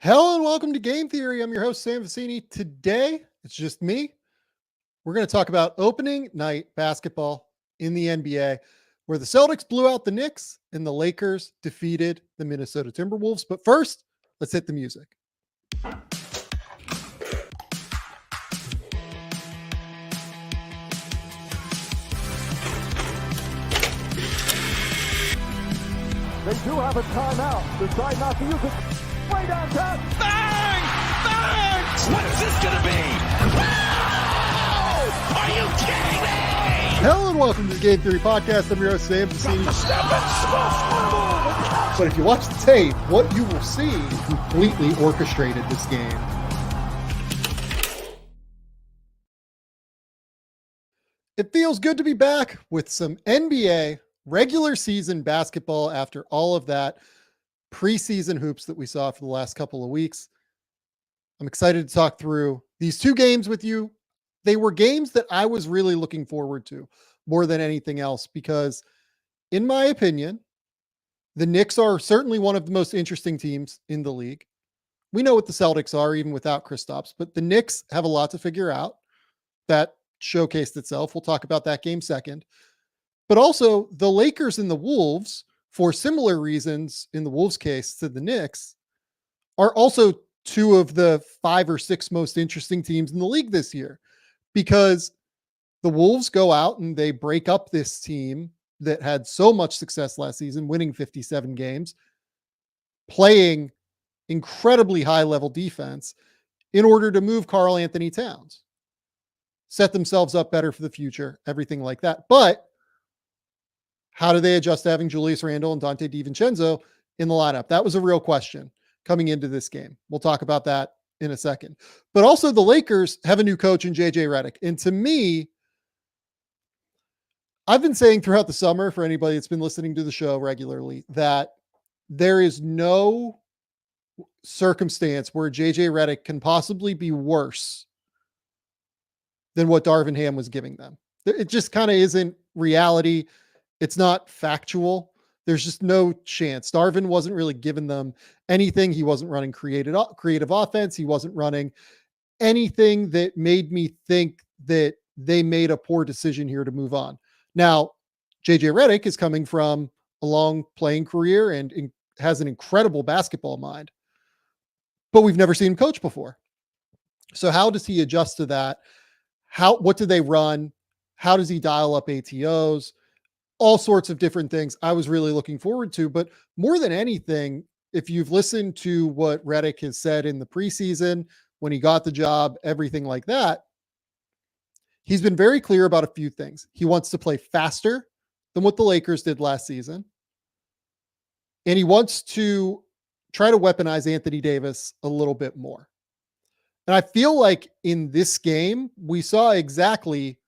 Hello and welcome to Game Theory. I'm your host, Sam Vecenie. Today, it's just me. We're going to talk about opening night basketball in the NBA, where the Celtics blew out the Knicks and the Lakers defeated the Minnesota Timberwolves. But first, let's hit the music. They do have a timeout. Decide not to use it. Way downtown. Bang! Bang! What is this going to be? Wow! Are you kidding me? Hello and welcome to the Game Theory Podcast. I'm your host, Sam Vecenie. But if you watch the tape, what you will see completely orchestrated this game. It feels good to be back with some NBA regular season basketball after all of that preseason hoops that we saw for the last couple of weeks. I'm excited to talk through these two games with you. They were games that I was really looking forward to more than anything else because, in my opinion, the Knicks are certainly one of the most interesting teams in the league. We know what the Celtics are, even without Kristaps, but the Knicks have a lot to figure out. That showcased itself. We'll talk about that game second. But also the Lakers and the Wolves, for similar reasons in the Wolves case to the Knicks, are also two of the 5 or 6 most interesting teams in the league this year, because the Wolves go out and they break up this team that had so much success last season, winning 57 games, playing incredibly high level defense in order to move Karl-Anthony Towns, set themselves up better for the future, everything like that. But how do they adjust to having Julius Randle and Dante DiVincenzo in the lineup? That was a real question coming into this game. We'll talk about that in a second. But also the Lakers have a new coach in JJ Redick. And to me, I've been saying throughout the summer, for anybody that's been listening to the show regularly, that there is no circumstance where JJ Redick can possibly be worse than what Darvin Ham was giving them. It just kind of isn't reality. It's not factual. There's just no chance. Darvin wasn't really giving them anything. He wasn't running creative offense. He wasn't running anything that made me think that they made a poor decision here to move on. Now, JJ Redick is coming from a long playing career and has an incredible basketball mind, but we've never seen him coach before. So how does he adjust to that? What do they run? How does he dial up ATOs? All sorts of different things I was really looking forward to. But more than anything, if you've listened to what Redick has said in the preseason, when he got the job, everything like that, he's been very clear about a few things. He wants to play faster than what the Lakers did last season. And he wants to try to weaponize Anthony Davis a little bit more. And I feel like in this game, we saw exactly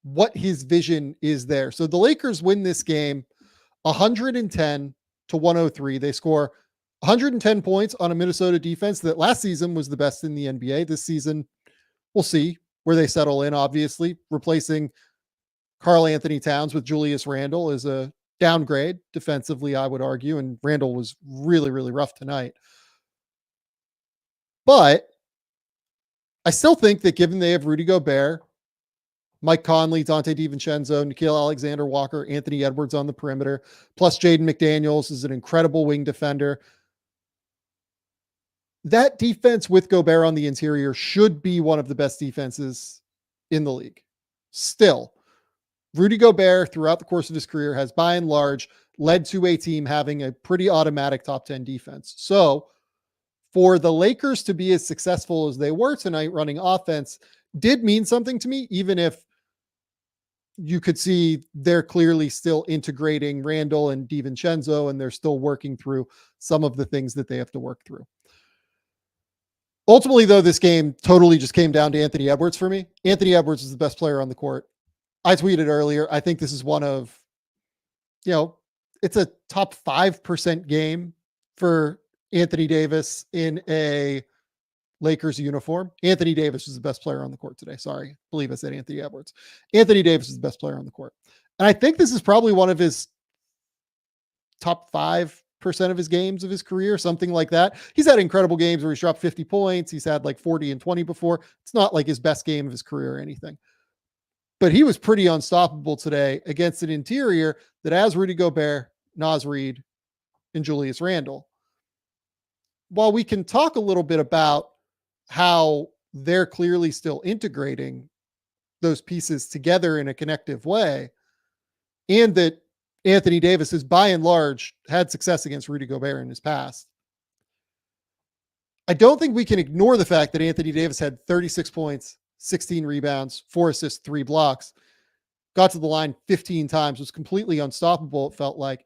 what his vision is there. So the Lakers win this game 110-103. They score 110 points on a Minnesota defense that last season was the best in the NBA. This season, we'll see where they settle in. Obviously, replacing Karl-Anthony Towns with Julius Randle is a downgrade defensively, I would argue. And Randle was really, really rough tonight. But I still think that given they have Rudy Gobert, Mike Conley, Dante DiVincenzo, Nickeil Alexander-Walker, Anthony Edwards on the perimeter, plus Jaden McDaniels is an incredible wing defender. That defense with Gobert on the interior should be one of the best defenses in the league. Still, Rudy Gobert throughout the course of his career has by and large led to a team having a pretty automatic top 10 defense. So for the Lakers to be as successful as they were tonight running offense did mean something to me, even if you could see they're clearly still integrating Randle and DiVincenzo, and they're still working through some of the things that they have to work through. Ultimately, though, this game totally just came down to Anthony Edwards for me. Anthony Edwards is the best player on the court. I tweeted earlier, I think this is one of, it's a top 5% game for Anthony Davis in a Lakers uniform. Anthony Davis was the best player on the court today. Sorry, I believe I said Anthony Edwards. Anthony Davis is the best player on the court. And I think this is probably one of his top 5 of his games of his career, something like that. He's had incredible games where he's dropped 50 points. He's had like 40 and 20 before. It's not like his best game of his career or anything. But he was pretty unstoppable today against an interior that has Rudy Gobert, Naz Reid, and Julius Randle. While we can talk a little bit about how they're clearly still integrating those pieces together in a connective way, and that Anthony Davis has by and large had success against Rudy Gobert in his past, I don't think we can ignore the fact that Anthony Davis had 36 points, 16 rebounds, 4 assists, 3 blocks, got to the line 15 times, was completely unstoppable, it felt like.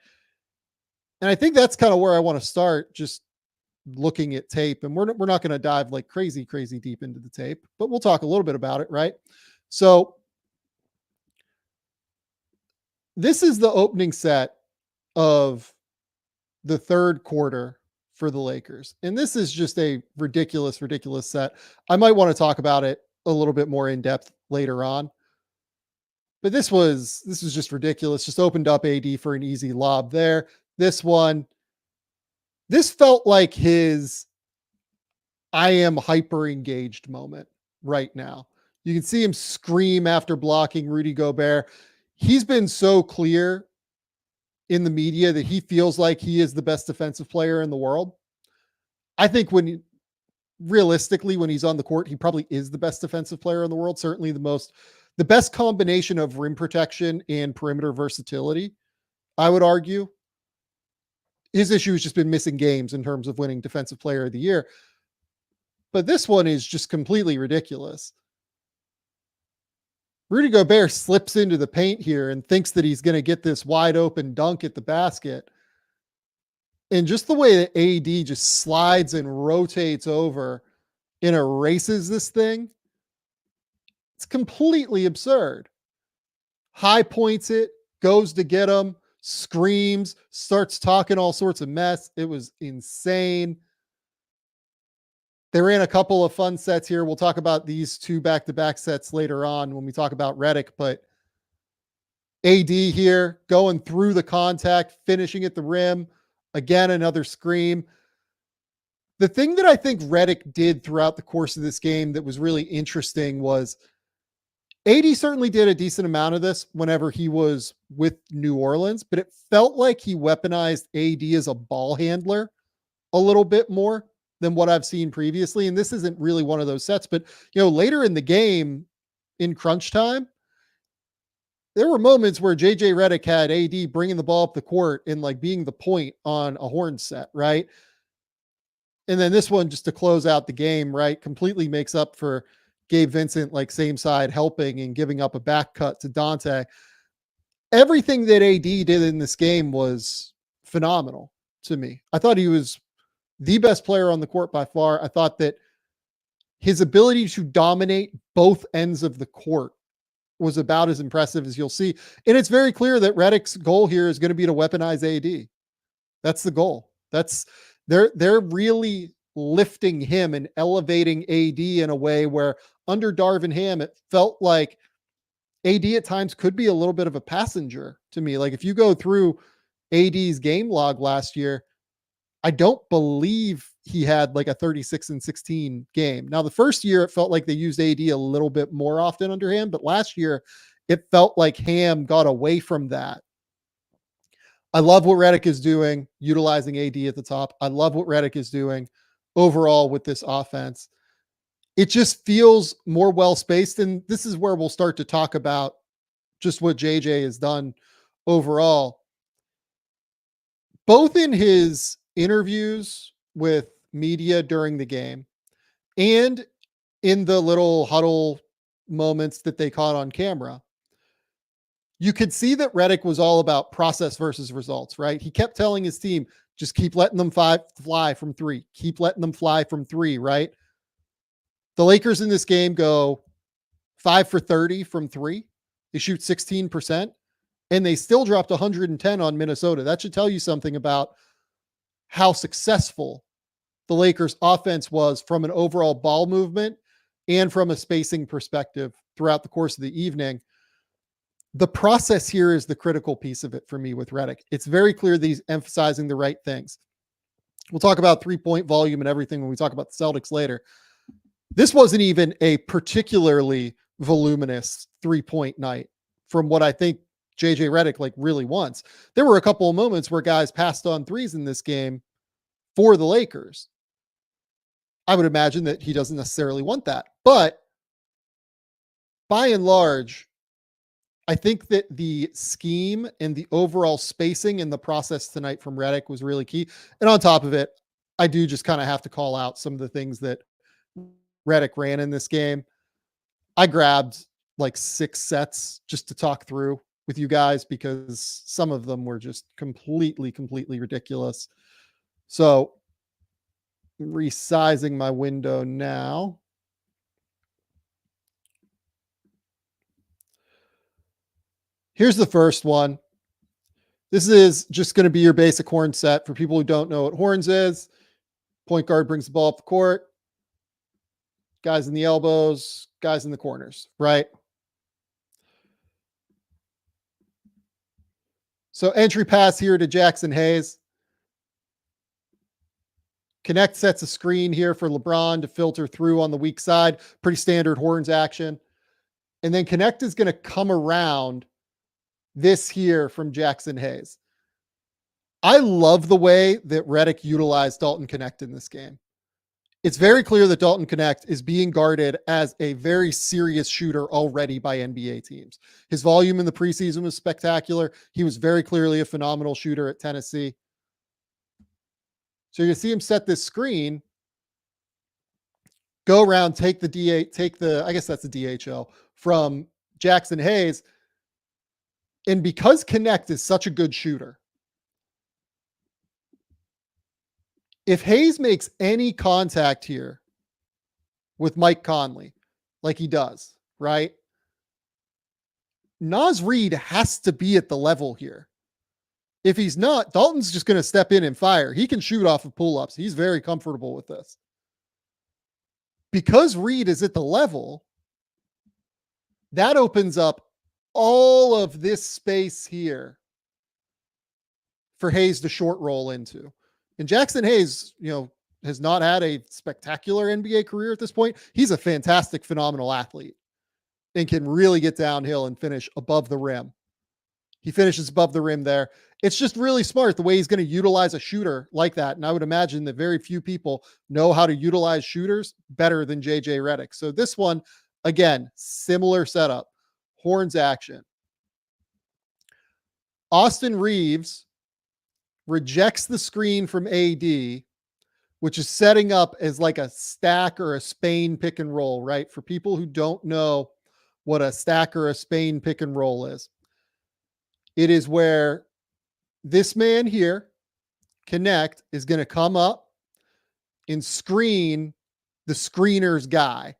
And I think that's kind of where I want to start, just looking at tape. And we're not going to dive like crazy deep into the tape, but we'll talk a little bit about it, right? So this is the opening set of the third quarter for the Lakers. And this is just a ridiculous set. I might want to talk about it a little bit more in depth later on. But this was just ridiculous. Just opened up AD for an easy lob there. This felt like his I am hyper engaged moment right now. You can see him scream after blocking Rudy Gobert. He's been so clear in the media that he feels like he is the best defensive player in the world. I think realistically, when he's on the court, he probably is the best defensive player in the world. Certainly the best combination of rim protection and perimeter versatility, I would argue. His issue has just been missing games in terms of winning defensive player of the year. But this one is just completely ridiculous. Rudy Gobert slips into the paint here and thinks that he's going to get this wide open dunk at the basket. And just the way that AD just slides and rotates over and erases this thing, it's completely absurd. High points it, goes to get him, screams, starts talking all sorts of mess. It was insane. They ran a couple of fun sets here. We'll talk about these 2 back-to-back sets later on when we talk about Redick, but AD here going through the contact, finishing at the rim. Again, another scream. The thing that I think Redick did throughout the course of this game that was really interesting was AD certainly did a decent amount of this whenever he was with New Orleans, but it felt like he weaponized AD as a ball handler a little bit more than what I've seen previously. And this isn't really one of those sets, but later in the game in crunch time, there were moments where JJ Redick had AD bringing the ball up the court and like being the point on a horn set, right? And then this one, just to close out the game, right, completely makes up for Gabe Vincent, like same side helping and giving up a back cut to Dante. Everything that AD did in this game was phenomenal to me. I thought he was the best player on the court by far. I thought that his ability to dominate both ends of the court was about as impressive as you'll see. And it's very clear that Redick's goal here is going to be to weaponize AD. That's the goal. They're really lifting him and elevating AD in a way where under Darvin Ham, it felt like AD at times could be a little bit of a passenger to me. Like if you go through AD's game log last year, I don't believe he had like a 36-16 game. Now, the first year, it felt like they used AD a little bit more often under him, but last year, it felt like Ham got away from that. I love what Redick is doing, utilizing AD at the top. I love what Redick is doing overall with this offense. It just feels more well-spaced, and this is where we'll start to talk about just what JJ has done overall. Both in his interviews with media during the game and in the little huddle moments that they caught on camera, you could see that Redick was all about process versus results, right? He kept telling his team, just keep letting them fly from 3. Keep letting them fly from 3, right? The Lakers in this game go 5 for 30 from 3. They shoot 16%, and they still dropped 110 on Minnesota. That should tell you something about how successful the Lakers offense was from an overall ball movement and from a spacing perspective throughout the course of the evening. the process here is the critical piece of it for me with Redick. It's very clear that he's emphasizing the right things. We'll talk about 3-point volume and everything when we talk about the Celtics later. This wasn't even a particularly voluminous 3-point night from what I think JJ Redick like really wants. There were a couple of moments where guys passed on threes in this game for the Lakers. I would imagine that he doesn't necessarily want that, but by and large, I think that the scheme and the overall spacing in the process tonight from Redick was really key. And on top of it, I do just kind of have to call out some of the things that Redick ran in this game. I grabbed like 6 sets just to talk through with you guys because some of them were just completely ridiculous. So I'm resizing my window now. Here's the first one. This is just going to be your basic horn set for people who don't know what horns is. Point guard brings the ball up the court. Guys in the elbows, guys in the corners, right? So entry pass here to Jackson Hayes. Connect sets a screen here for LeBron to filter through on the weak side. Pretty standard horns action. And then Connect is going to come around this here from Jackson Hayes. I love the way that Redick utilized Dalton Connect in this game. It's very clear that Dalton Connect is being guarded as a very serious shooter already by NBA teams. His volume in the preseason was spectacular. He was very clearly a phenomenal shooter at Tennessee. So you see him set this screen, go around, take the I guess that's the DHL from Jackson Hayes. And because Connect is such a good shooter, if Hayes makes any contact here with Mike Conley, like he does, right? Naz Reid has to be at the level here. If he's not, Dalton's just going to step in and fire. He can shoot off of pull-ups. He's very comfortable with this. Because Reid is at the level, that opens up all of this space here for Hayes to short roll into. And Jackson Hayes, has not had a spectacular NBA career at this point. He's a fantastic, phenomenal athlete and can really get downhill and finish above the rim. He finishes above the rim there. It's just really smart the way he's going to utilize a shooter like that. And I would imagine that very few people know how to utilize shooters better than JJ Redick. So this one, again, similar setup, horns action. Austin Reeves rejects the screen from AD, which is setting up as like a stack or a Spain pick and roll, right? For people who don't know what a stack or a Spain pick and roll is, it is where this man here, Connect, is going to come up and screen the screener's guy.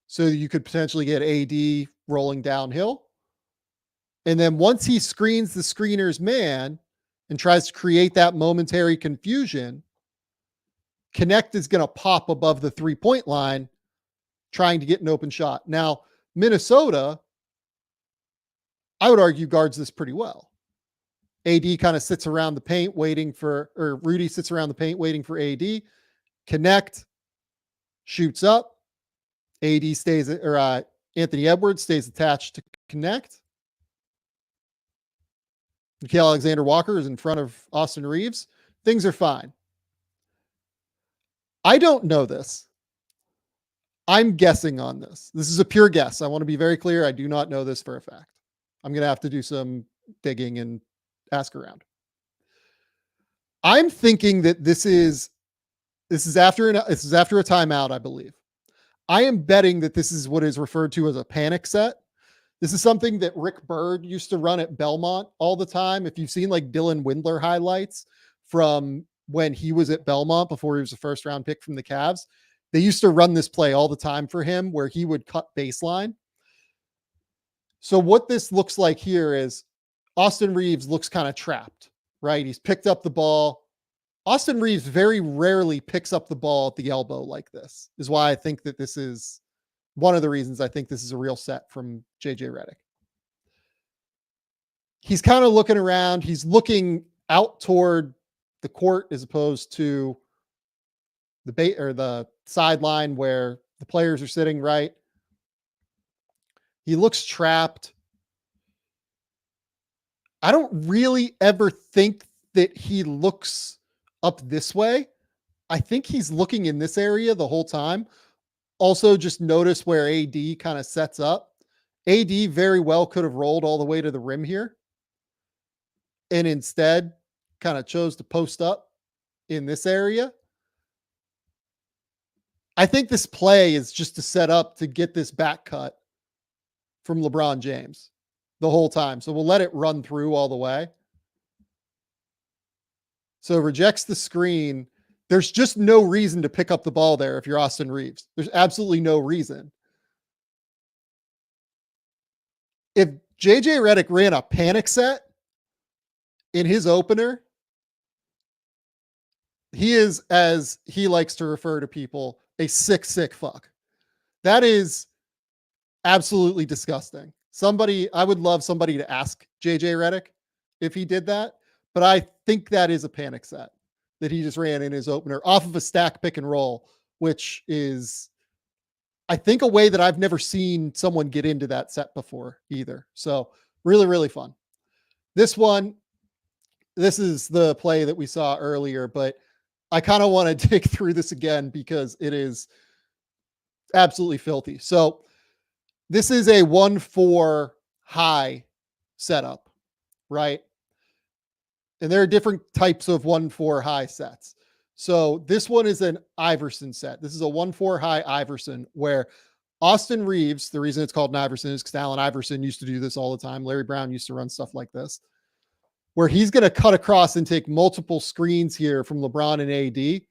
So you could potentially get AD rolling downhill. And then once he screens the screener's man and tries to create that momentary confusion, Connect is going to pop above the 3-point line, trying to get an open shot. Now, Minnesota, I would argue, guards this pretty well. AD kind of sits around the paint waiting for, or Rudy sits around the paint waiting for AD. Connect shoots up. AD stays, or Anthony Edwards stays attached to Connect. Mikal Alexander-Walker is in front of Austin Reeves. Things are fine. I don't know this. I'm guessing on this. This is a pure guess. I want to be very clear. I do not know this for a fact. I'm going to have to do some digging and ask around. I'm thinking that this is after a timeout, I believe. I am betting that this is what is referred to as a panic set. This is something that Rick Byrd used to run at Belmont all the time. If you've seen like Dylan Windler highlights from when he was at Belmont before he was a first-round pick from the Cavs, they used to run this play all the time for him where he would cut baseline. So what this looks like here is Austin Reeves looks kind of trapped, right? He's picked up the ball. Austin Reeves very rarely picks up the ball at the elbow like this, is why I think that this is one of the reasons I think this is a real set from JJ Redick. He's kind of looking around. He's looking out toward the court as opposed to the sideline where the players are sitting, right? He looks trapped. I don't really ever think that he looks up this way. I think he's looking in this area the whole time. Also, just notice where AD kind of sets up. AD very well could have rolled all the way to the rim here, and instead kind of chose to post up in this area. I think this play is just to set up to get this back cut from LeBron James the whole time. So we'll let it run through all the way. So rejects the screen. There's just no reason to pick up the ball there if you're Austin Reeves. There's absolutely no reason. If JJ Redick ran a panic set in his opener, he is, as he likes to refer to people, a sick fuck. That is absolutely disgusting. I would love somebody to ask JJ Redick if he did that, but I think that is a panic set that he just ran in his opener off of a stack pick and roll, which is, I think, a way that I've never seen someone get into that set before either. So really, really fun. This is the play that we saw earlier, but I kind of want to dig through this again because it is absolutely filthy. So this is a 1-4 high setup, right? And there are different types of 1-4 high sets. So this one is an Iverson set. This is a 1-4 high Iverson where Austin Reeves, the reason it's called an Iverson is because Allen Iverson used to do this all the time. Larry Brown used to run stuff like this, where he's going to cut across and take multiple screens here from LeBron and AD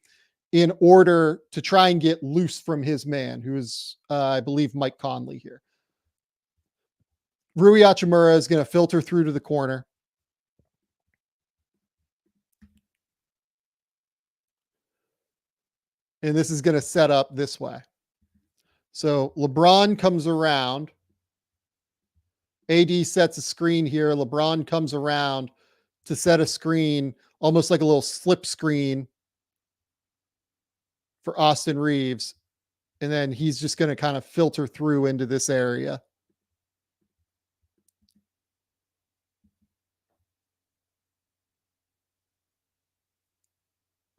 in order to try and get loose from his man, who is, I believe, Mike Conley here. Rui Hachimura is going to filter through to the corner. And this is going to set up this way. So LeBron comes around. AD sets a screen here. LeBron comes around to set a screen, almost like a little slip screen for Austin Reeves. And then he's just going to kind of filter through into this area.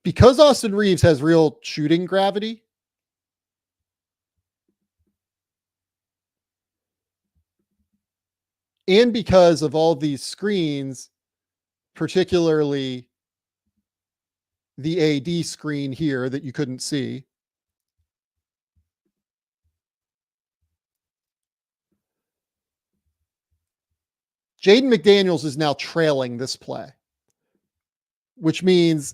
Because Austin Reeves has real shooting gravity, and because of all these screens, particularly the AD screen here that you couldn't see, Jaden McDaniels is now trailing this play, which means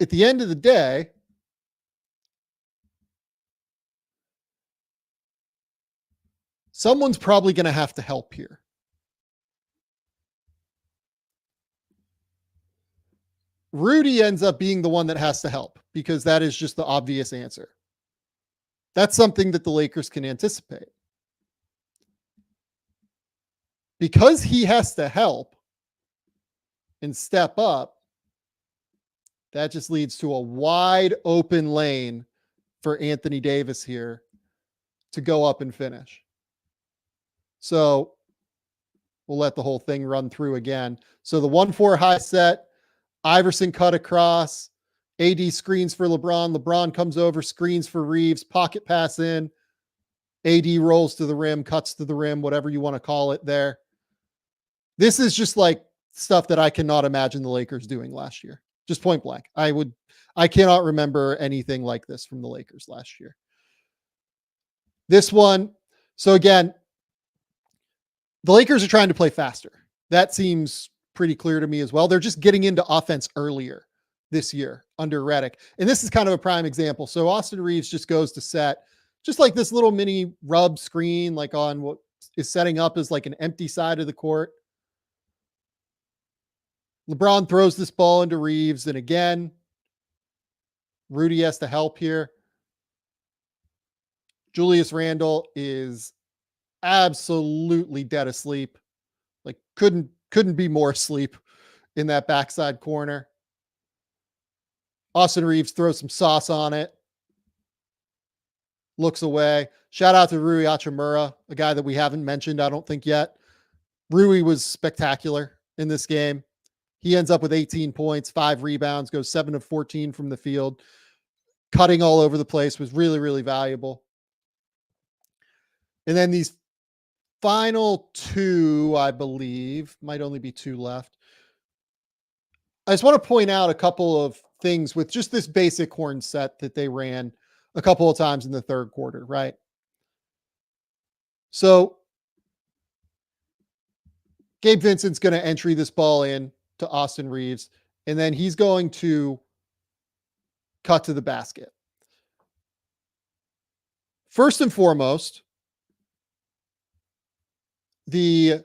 at the end of the day, someone's probably going to have to help here. Rudy ends up being the one that has to help because that is just the obvious answer. That's something that the Lakers can anticipate. Because he has to help and step up, that just leads to a wide open lane for Anthony Davis here to go up and finish. So we'll let the whole thing run through again. So the 1-4 high set, Iverson cut across, AD screens for LeBron. LeBron comes over, screens for Reeves, pocket pass in. AD rolls to the rim, cuts to the rim, whatever you want to call it there. This is just like stuff that I cannot imagine the Lakers doing last year. Just point blank. I cannot remember anything like this from the Lakers last year. This one, so again, the Lakers are trying to play faster. That seems pretty clear to me as well. They're just getting into offense earlier this year under Redick. And this is kind of a prime example. So Austin Reeves just goes to set just like this little mini rub screen, like on what is setting up as like an empty side of the court. LeBron throws this ball into Reeves. And again, Rudy has to help here. Julius Randle is absolutely dead asleep. Like couldn't be more asleep in that backside corner. Austin Reeves throws some sauce on it. Looks away. Shout out to Rui Hachimura, a guy that we haven't mentioned, I don't think yet. Rui was spectacular in this game. He ends up with 18 points, 5 rebounds, goes 7 of 14 from the field. Cutting all over the place, was really, really valuable. And then these final 2, I believe, might only be 2 left. I just want to point out a couple of things with just this basic horn set that they ran a couple of times in the third quarter, right? So Gabe Vincent's going to entry this ball in to Austin Reeves, and then he's going to cut to the basket. First and foremost, the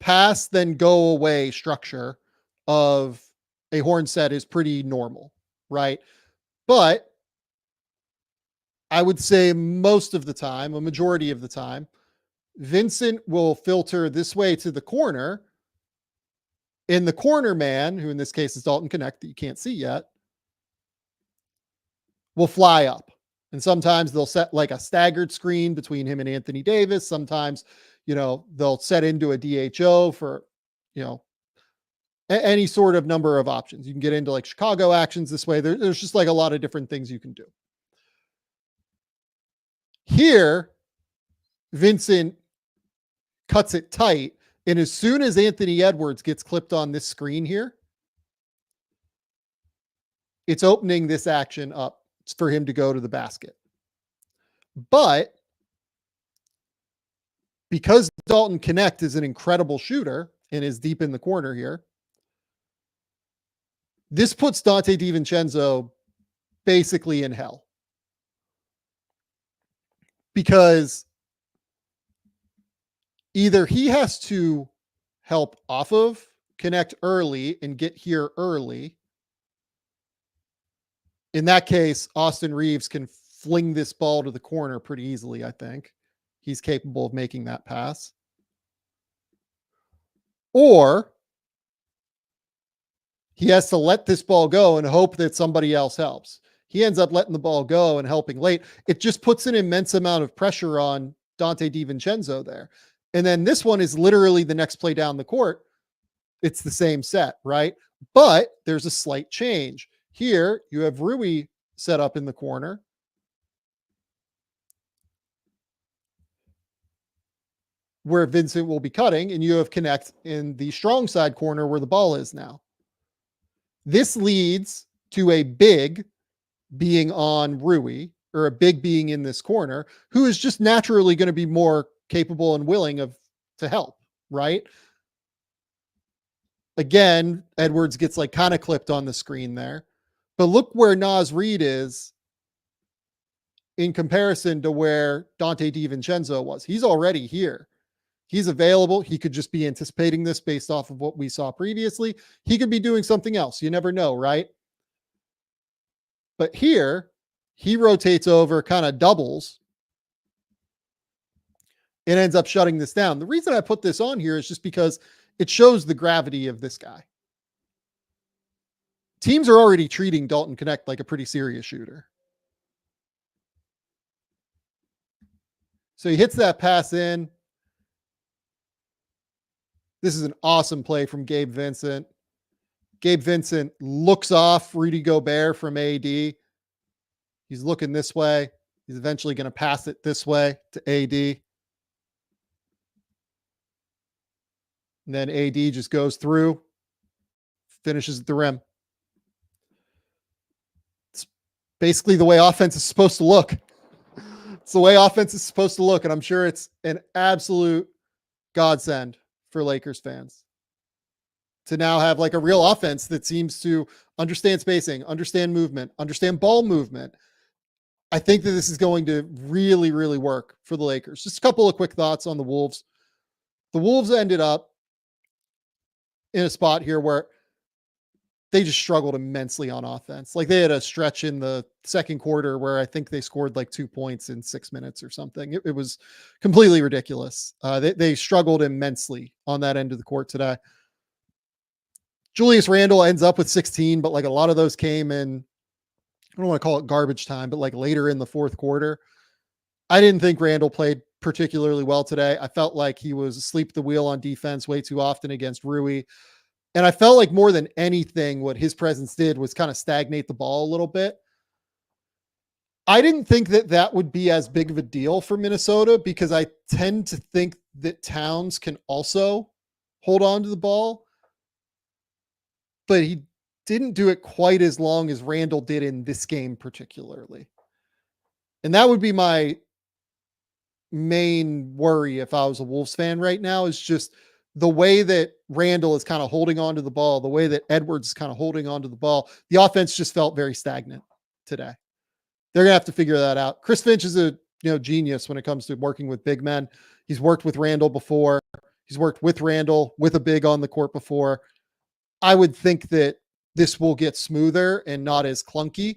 pass then go away structure of a horn set is pretty normal, right? But I would say most of the time, a majority of the time, Vincent will filter this way to the corner. In the corner man, who in this case is Dalton Connect that you can't see yet, will fly up. And sometimes they'll set like a staggered screen between him and Anthony Davis. Sometimes, they'll set into a DHO for, any sort of number of options. You can get into like Chicago actions this way. There's just like a lot of different things you can do. Here, Vincent cuts it tight. And as soon as Anthony Edwards gets clipped on this screen here, it's opening this action up for him to go to the basket. But because Dalton Connect is an incredible shooter and is deep in the corner here, this puts Donte DiVincenzo basically in hell. Because either he has to help off of Connect early and get here early. In that case, Austin Reeves can fling this ball to the corner pretty easily, I think. He's capable of making that pass. Or he has to let this ball go and hope that somebody else helps. He ends up letting the ball go and helping late. It just puts an immense amount of pressure on Donte DiVincenzo there. And then this one is literally the next play down the court. It's the same set, right? But there's a slight change. Here, you have Rui set up in the corner. Where Vincent will be cutting, and you have Connect in the strong side corner where the ball is now. This leads to a big being on Rui, or a big being in this corner, who is just naturally going to be more capable and willing to help, right? Again, Edwards gets like kind of clipped on the screen there. But look where Naz Reid is in comparison to where Donte DiVincenzo was. He's already here. He's available. He could just be anticipating this based off of what we saw previously. He could be doing something else. You never know, right? But here, he rotates over, kind of doubles, and ends up shutting this down. The reason I put this on here is just because it shows the gravity of this guy. Teams are already treating Dalton Connect like a pretty serious shooter. So he hits that pass in. This is an awesome play from Gabe Vincent. Gabe Vincent looks off Rudy Gobert from AD. He's looking this way. He's eventually going to pass it this way to AD. And then AD just goes through, finishes at the rim. It's basically the way offense is supposed to look. It's the way offense is supposed to look. And I'm sure it's an absolute godsend for Lakers fans to now have like a real offense that seems to understand spacing, understand movement, understand ball movement. I think that this is going to really, really work for the Lakers. Just a couple of quick thoughts on the Wolves. The Wolves ended up in a spot here where they just struggled immensely on offense. Like they had a stretch in the second quarter where I think they scored like 2 points in 6 minutes or something. It was completely ridiculous. They struggled immensely on that end of the court today. Julius Randle ends up with 16, but like a lot of those came in, I don't want to call it garbage time, but like later in the fourth quarter. I didn't think Randle played particularly well today. I felt like he was asleep at the wheel on defense way too often against Rui. And I felt like more than anything, what his presence did was kind of stagnate the ball a little bit. I didn't think that that would be as big of a deal for Minnesota because I tend to think that Towns can also hold on to the ball, but he didn't do it quite as long as Randle did in this game particularly. And that would be my main worry if I was a Wolves fan right now, is just the way that Randle is kind of holding on to the ball, the way that Edwards is kind of holding on to the ball. The offense just felt very stagnant today. They're going to have to figure that out. Chris Finch is a genius when it comes to working with big men. He's worked with Randle before. He's worked with Randle with a big on the court before. I would think that this will get smoother and not as clunky.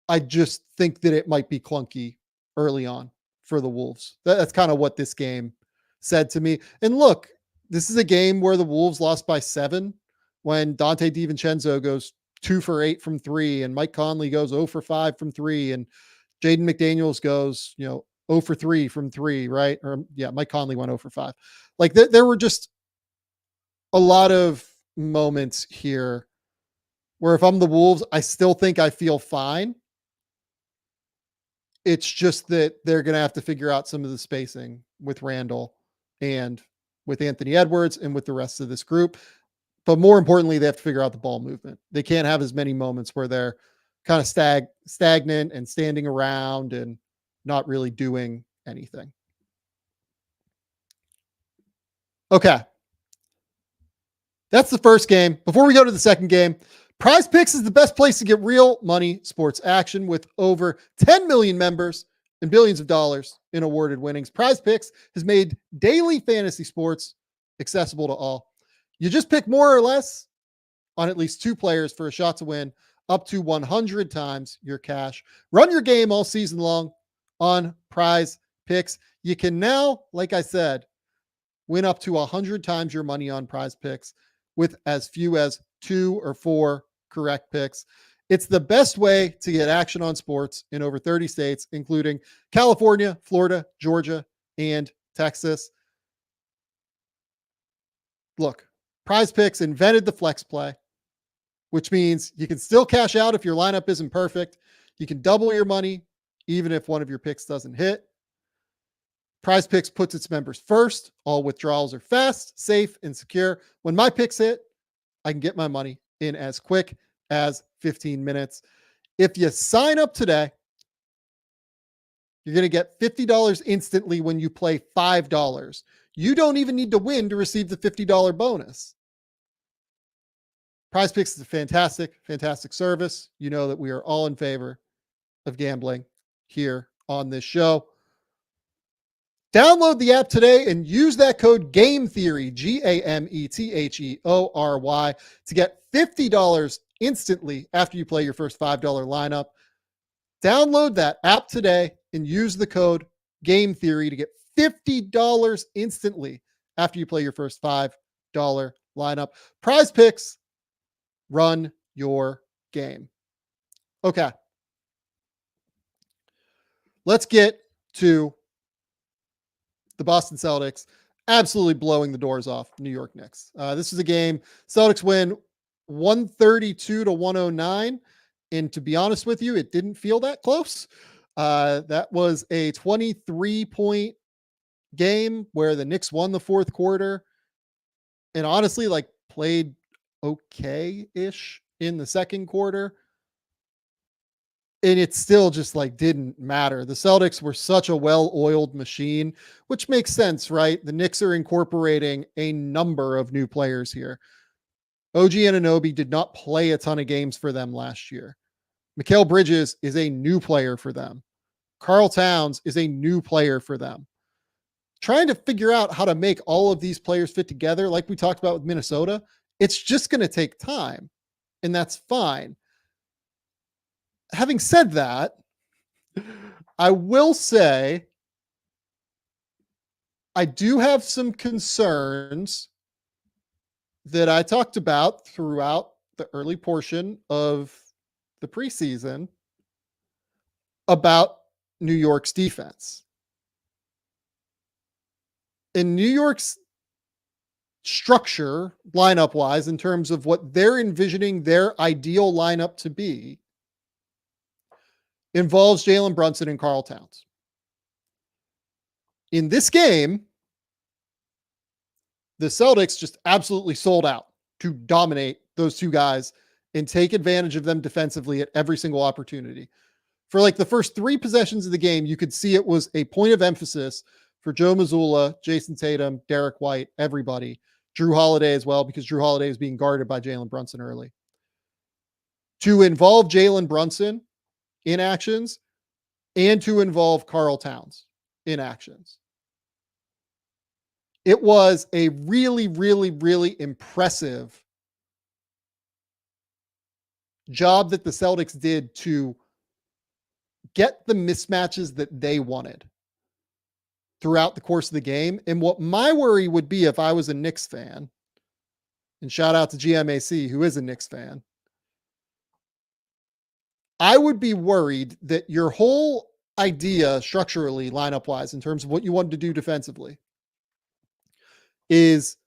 I just think that it might be clunky early on for the Wolves. That's kind of what this game said to me. And look, this is a game where the Wolves lost by 7 when Dante DiVincenzo goes 2 for 8 from 3 and Mike Conley goes 0 for 5 from 3 and Jaden McDaniels goes, 0 for 3 from 3, right? Or yeah, Mike Conley went 0 for 5. Like there were just a lot of moments here where if I'm the Wolves, I still think I feel fine. It's just that they're going to have to figure out some of the spacing with Randle and with Anthony Edwards and with the rest of this group. But more importantly, they have to figure out the ball movement. They can't have as many moments where they're kind of stagnant and standing around and not really doing anything. Okay. That's the first game. Before we go to the second game, PrizePicks is the best place to get real money sports action with over 10 million members and billions of dollars in awarded winnings. PrizePicks has made daily fantasy sports accessible to all. You just pick more or less on at least 2 players for a shot to win up to 100 times your cash. Run your game all season long on PrizePicks. You can now, like I said, win up to 100 times your money on PrizePicks with as few as 2 or 4 correct picks. It's the best way to get action on sports in over 30 states, including California, Florida, Georgia, and Texas. Look, PrizePicks invented the flex play, which means you can still cash out if your lineup isn't perfect. You can double your money even if one of your picks doesn't hit. PrizePicks puts its members first. All withdrawals are fast, safe, and secure. When my picks hit, I can get my money in as quick as 15 minutes. If you sign up today, you're going to get $50 instantly when you play $5. You don't even need to win to receive the $50 bonus. PrizePicks is a fantastic, fantastic service. You know that we are all in favor of gambling here on this show. Download the app today and use that code GAMETHEORY, GAMETHEORY, to get $50 instantly after you play your first $5 lineup. Download that app today and use the code GAMETHEORY to get $50 instantly after you play your first $5 lineup. PrizePicks, run your game. Okay. Let's get to the Boston Celtics absolutely blowing the doors off New York Knicks. This is a game Celtics win 132-109. And to be honest with you, it didn't feel that close. That was a 23-point game where the Knicks won the fourth quarter and honestly played okay-ish in the second quarter. And it still just didn't matter. The Celtics were such a well-oiled machine, which makes sense, right? The Knicks are incorporating a number of new players here. OG Anunoby did not play a ton of games for them last year. Mikal Bridges is a new player for them. Karl Towns is a new player for them. Trying to figure out how to make all of these players fit together, like we talked about with Minnesota, it's just going to take time. and that's fine. Having said that, I will say I do have some concerns that I talked about throughout the early portion of the preseason about New York's defense. In New York's structure, lineup wise, in terms of what they're envisioning their ideal lineup to be, involves Jalen Brunson and Karl Towns. In this game, the Celtics just absolutely sold out to dominate those two guys and take advantage of them defensively at every single opportunity. For like the first 3 possessions of the game, you could see it was a point of emphasis for Joe Mazzulla, Jason Tatum, Derek White, everybody, Drew Holiday as well, because Drew Holiday is being guarded by Jalen Brunson early, to involve Jalen Brunson in actions and to involve Karl Towns in actions. It was a really, really, really impressive job that the Celtics did to get the mismatches that they wanted throughout the course of the game. And what my worry would be if I was a Knicks fan, and shout out to GMAC, who is a Knicks fan, I would be worried that your whole idea structurally, lineup wise, in terms of what you wanted to do defensively, is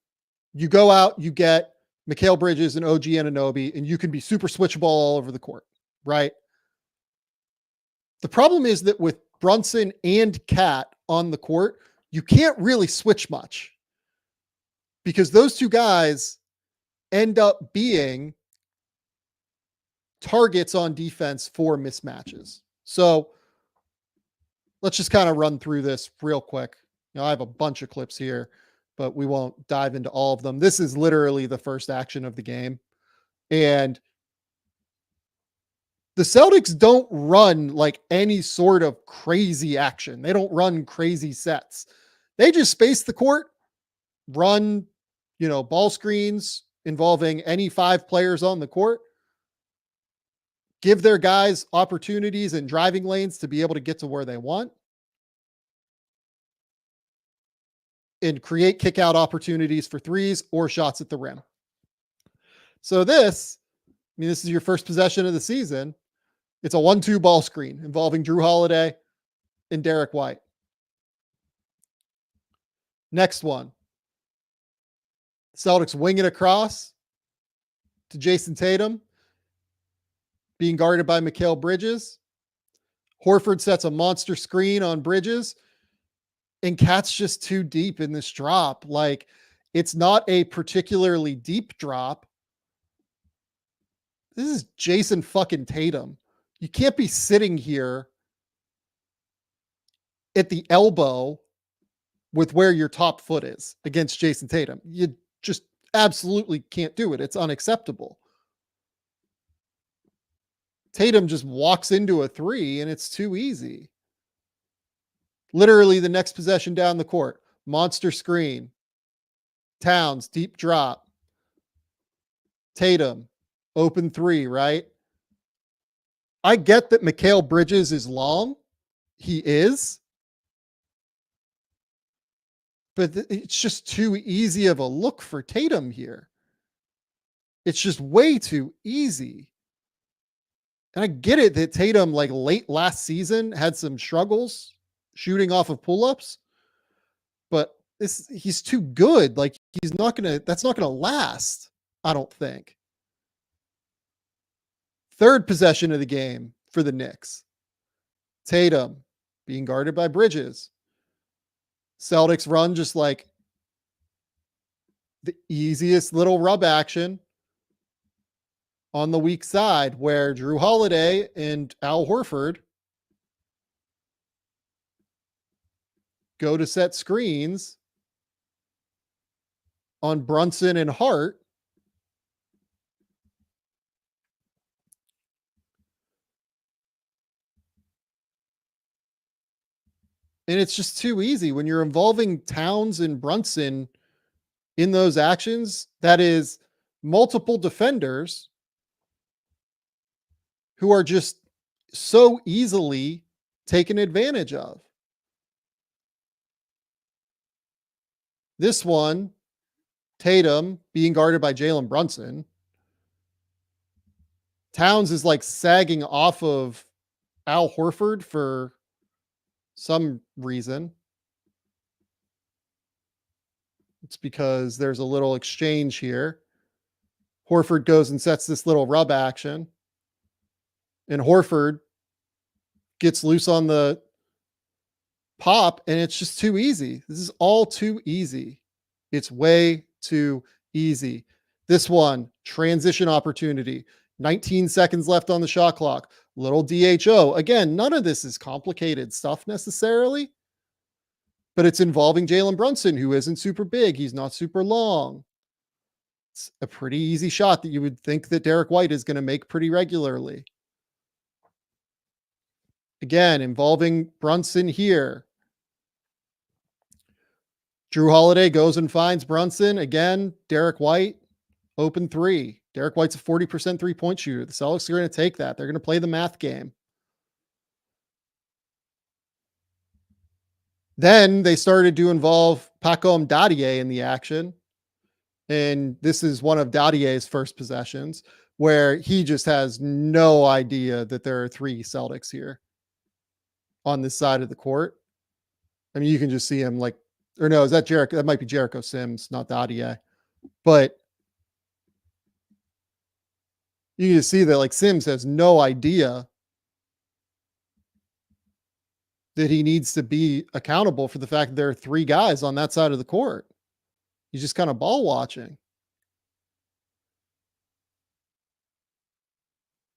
you go out, you get Mikal Bridges and OG Anunoby, and you can be super switchable all over the court, right? The problem is that with Brunson and Cat on the court, you can't really switch much because those two guys end up being targets on defense for mismatches. So let's just kind of run through this real quick. I have a bunch of clips here, but we won't dive into all of them. This is literally the first action of the game. And the Celtics don't run like any sort of crazy action. They don't run crazy sets. They just space the court, run, ball screens involving any 5 players on the court, give their guys opportunities and driving lanes to be able to get to where they want, and create kick out opportunities for threes or shots at the rim. So this is your first possession of the season. It's a 1-2 ball screen involving Drew Holiday and Derek White. Next one. Celtics wing it across to Jason Tatum, being guarded by Mikal Bridges. Horford sets a monster screen on Bridges, and Cat's just too deep in this drop. Like, it's not a particularly deep drop. This is Jason fucking Tatum. You can't be sitting here at the elbow with where your top foot is against Jason Tatum. You just absolutely can't do it. It's unacceptable. Tatum just walks into a 3 and it's too easy. Literally the next possession down the court, monster screen. Towns, deep drop. Tatum, open 3, right? I get that Mikal Bridges is long. He is. But it's just too easy of a look for Tatum here. It's just way too easy. And I get it that Tatum, like late last season, had some struggles shooting off of pull-ups, but he's too good. Like, that's not going to last, I don't think. Third possession of the game for the Knicks. Tatum being guarded by Bridges. Celtics run just like the easiest little rub action on the weak side where Drew Holiday and Al Horford go to set screens on Brunson and Hart. And it's just too easy when you're involving Towns and Brunson in those actions. That is multiple defenders who are just so easily taken advantage of. This one, Tatum being guarded by Jalen Brunson. Towns is like sagging off of Al Horford for some reason. It's because there's a little exchange here. Horford goes and sets this little rub action. And Horford gets loose on the pop, and it's just too easy. This is all too easy. It's way too easy. This one, transition opportunity. 19 seconds left on the shot clock. Little DHO. Again, none of this is complicated stuff necessarily, but it's involving Jalen Brunson, who isn't super big. He's not super long. It's a pretty easy shot that you would think that Derek White is going to make pretty regularly. Again, involving Brunson here. Drew Holiday goes and finds Brunson. Again, Derek White, open three. Derek White's a 40% three-point shooter. The Celtics are going to take that. They're going to play the math game. Then they started to involve Pacom Dadier in the action. And this is one of Dadier's first possessions where he just has no idea that there are three Celtics here on this side of the court. I mean, you can just see him like, or no, is that Jericho? That might be Jericho Sims, not Dadier. But you can just see that like Sims has no idea that he needs to be accountable for the fact that there are three guys on that side of the court. He's just kind of ball watching.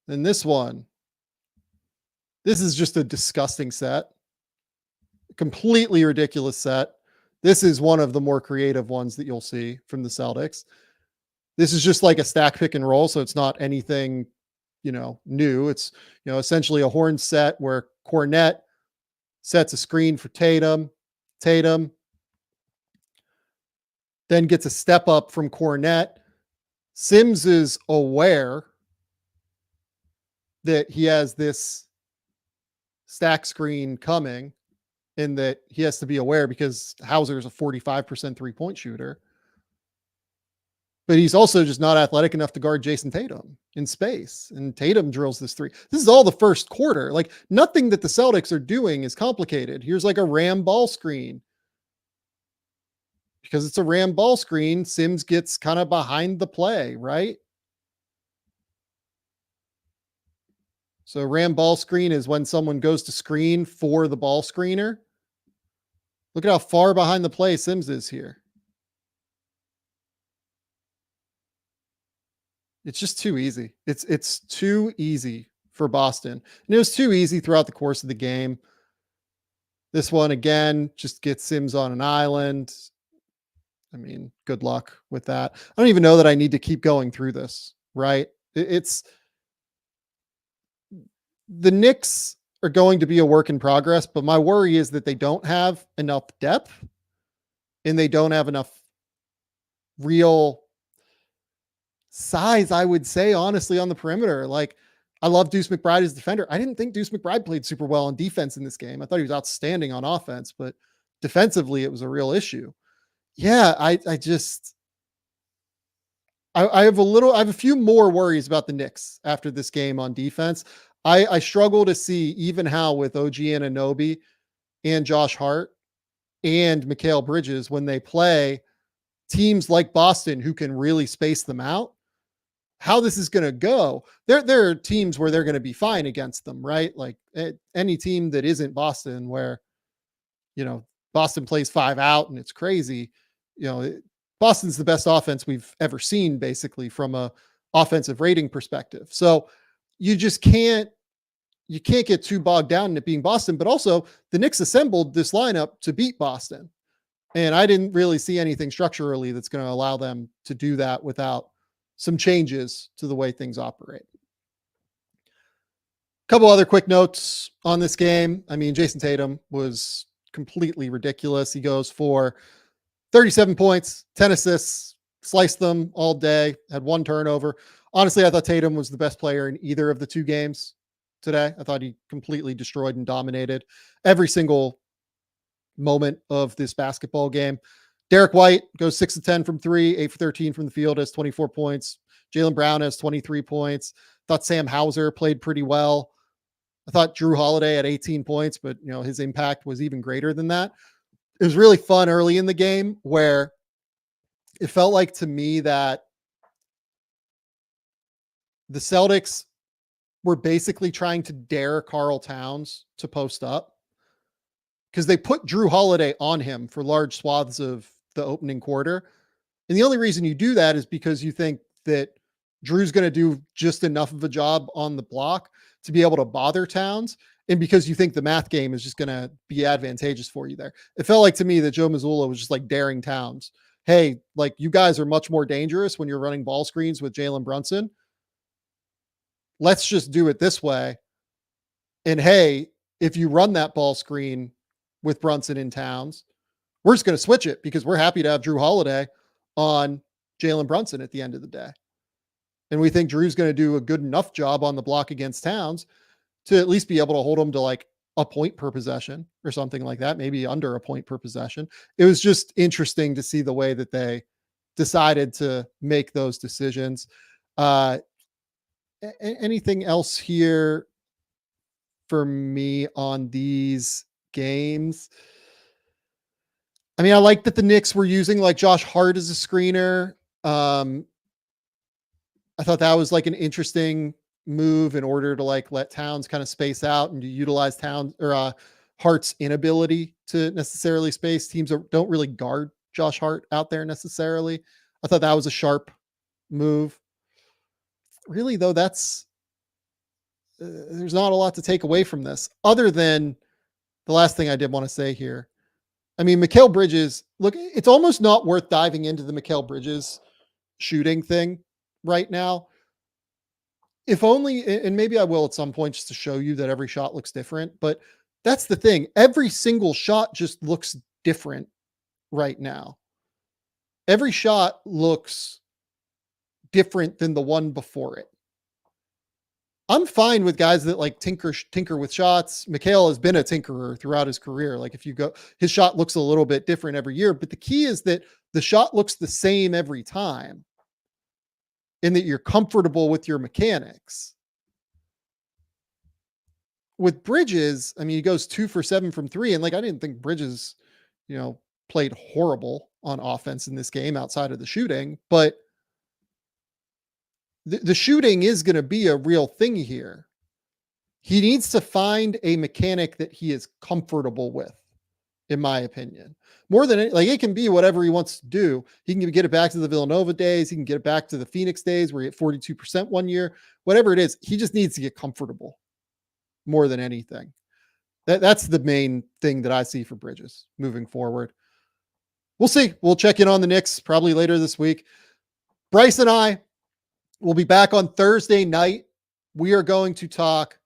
And this one, this is just a disgusting set. Completely ridiculous set. This is one of the more creative ones that you'll see from the Celtics. This is just like a stack pick and roll, so it's not anything, new. It's, essentially a horn set where Cornette sets a screen for Tatum. Tatum then gets a step up from Cornette. Sims is aware that he has this stack screen coming and that he has to be aware because Hauser is a 45% three-point shooter. But he's also just not athletic enough to guard Jason Tatum in space. And Tatum drills this three. This is all the first quarter. Like nothing that the Celtics are doing is complicated. Here's like a ram ball screen. Because it's a ram ball screen, Sims gets kind of behind the play, right? So ram ball screen is when someone goes to screen for the ball screener. Look at how far behind the play Sims is here. It's just too easy. It's too easy for Boston. And it was too easy throughout the course of the game. This one, again, just gets Sims on an island. I mean, good luck with that. I don't even know that I need to keep going through this, right? It's the Knicks are going to be a work in progress, but my worry is that they don't have enough depth and they don't have enough real size, I would say, honestly, on the perimeter. Like, I love Deuce McBride as a defender. I didn't think Deuce McBride played super well on defense in this game. I thought he was outstanding on offense, but defensively, it was a real issue. Yeah, I have a few more worries about the Knicks after this game on defense. I struggle to see even how with OG Anunoby and Josh Hart and Mikal Bridges, when they play teams like Boston who can really space them out, how this is going to go. There are teams where they're going to be fine against them, right? Like any team that isn't Boston where, Boston plays 5 out and it's crazy. Boston's the best offense we've ever seen, basically, from a offensive rating perspective. So you just can't get too bogged down in it being Boston, but also the Knicks assembled this lineup to beat Boston. And I didn't really see anything structurally that's going to allow them to do that without some changes to the way things operate. A couple other quick notes on this game. I mean, Jason Tatum was completely ridiculous. He goes for 37 points, 10 assists, sliced them all day, had 1 turnover. Honestly, I thought Tatum was the best player in either of the two games today. I thought he completely destroyed and dominated every single moment of this basketball game. Derek White goes 6 of 10 from 3, 8 for 13 from the field, has 24 points. Jalen Brown has 23 points. Thought Sam Hauser played pretty well. I thought Drew Holiday had 18 points, but his impact was even greater than that. It was really fun early in the game where it felt like to me that the Celtics were basically trying to dare Karl Towns to post up because they put Drew Holiday on him for large swaths of the opening quarter. And the only reason you do that is because you think that Drew's going to do just enough of a job on the block to be able to bother Towns. And because you think the math game is just going to be advantageous for you there. It felt like to me that Joe Mazzulla was just like daring Towns. Hey, like you guys are much more dangerous when you're running ball screens with Jalen Brunson. Let's just do it this way. And hey, if you run that ball screen with Brunson in Towns, we're just going to switch it because we're happy to have Drew Holiday on Jalen Brunson at the end of the day. And we think Drew's going to do a good enough job on the block against Towns to at least be able to hold him to like a point per possession or something like that, maybe under a point per possession. It was just interesting to see the way that they decided to make those decisions. Anything else here for me on these games? I mean, I like that the Knicks were using like Josh Hart as a screener. I thought that was like an interesting move in order to like let Towns kind of space out and to utilize Towns or Hart's inability to necessarily space. Teams don't really guard Josh Hart out there necessarily. I thought that was a sharp move. Really, though, there's not a lot to take away from this other than the last thing I did want to say here. I mean, Mikal Bridges, look, it's almost not worth diving into the Mikal Bridges shooting thing right now. If only, and maybe I will at some point just to show you that every shot looks different, but that's the thing. Every single shot just looks different right now. Every shot looks different than the one before it. I'm fine with guys that like tinker with shots. Mikal has been a tinkerer throughout his career. Like if you go, his shot looks a little bit different every year, but the key is that the shot looks the same every time and that you're comfortable with your mechanics. With Bridges, I mean, he goes 2 for 7 from 3. And like, I didn't think Bridges, played horrible on offense in this game outside of the shooting, but the shooting is going to be a real thing here. He needs to find a mechanic that he is comfortable with, in my opinion. More than like it can be whatever he wants to do. He can get it back to the Villanova days. He can get it back to the Phoenix days where he hit 42% one year. Whatever it is, he just needs to get comfortable more than anything. That's the main thing that I see for Bridges moving forward. We'll see. We'll check in on the Knicks probably later this week. Bryce and I will be back on Thursday night. We are going to talk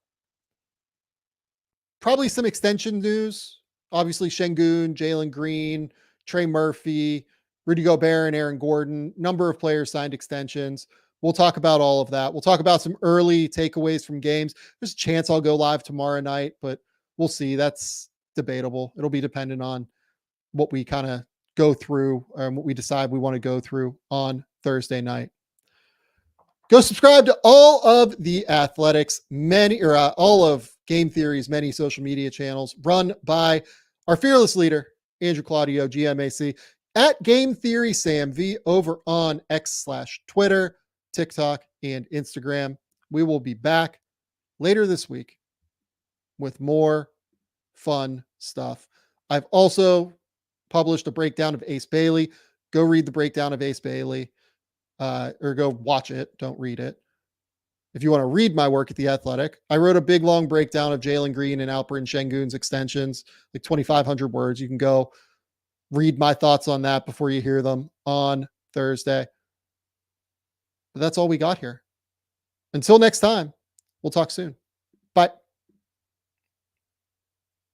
probably some extension news. Obviously, Şengün, Jalen Green, Trey Murphy, Rudy Gobert, and Aaron Gordon. Number of players signed extensions. We'll talk about all of that. We'll talk about some early takeaways from games. There's a chance I'll go live tomorrow night, but we'll see. That's debatable. It'll be dependent on what we kind of go through and what we decide we want to go through on Thursday night. Go subscribe to all of the Athletics, all of Game Theory's many social media channels run by our fearless leader, Andrew Claudio, GMAC, at Game Theory Sam V over on X/Twitter, TikTok, and Instagram. We will be back later this week with more fun stuff. I've also published a breakdown of Ace Bailey. Go read the breakdown of Ace Bailey. Or go watch it. Don't read it. If you want to read my work at The Athletic, I wrote a big, long breakdown of Jalen Green and Alperen Şengün's extensions, like 2,500 words. You can go read my thoughts on that before you hear them on Thursday. But that's all we got here. Until next time, we'll talk soon.